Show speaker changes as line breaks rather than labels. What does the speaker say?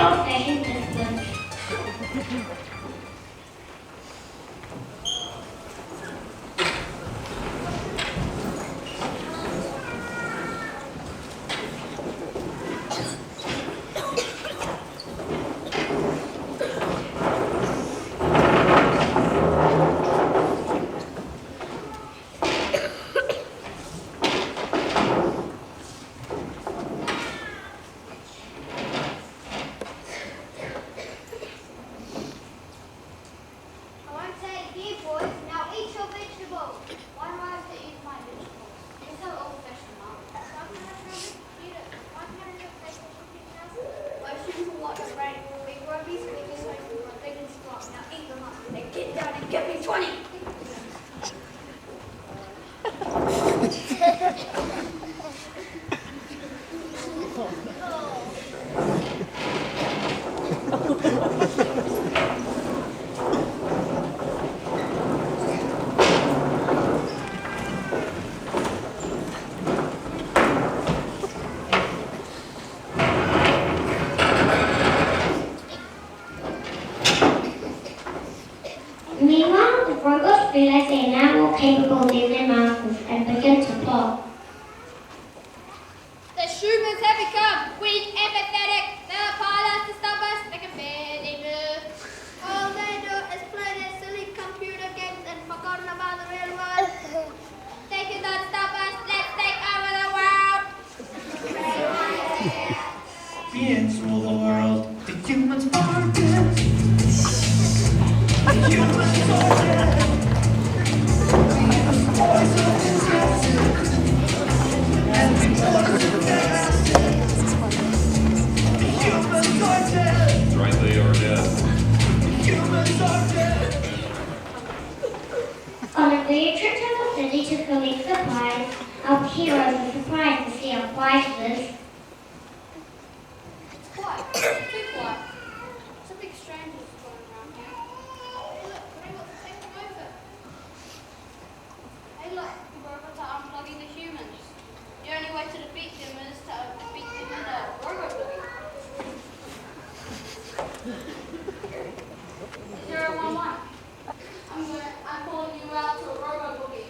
old-fashioned disciplines. Meanwhile, the robots realize they are now more capable than their masters and begin to plot.
The humans have become weak and pathetic. They're powerless to stop us. They can barely move. All they do is play their silly computer games and forgotten about the real world. They cannot stop us. Let's take over the world.
Beings rule the world. The humans are dead. The humans are dead. The poison is acid. And we poison acid. The humans are dead.
Right, they are dead.
The humans are dead.
On a weird trip to the city to collect supplies, our heroes are surprised to see how quiet it is.
It's quiet. Too quiet. Some big strangers going around here. Hey look, the robots are taking over. Hey look, the robots are unplugging the humans. The only way to defeat them is to defeat them in a robot boogie. 011. I'm calling you out to a robot boogie.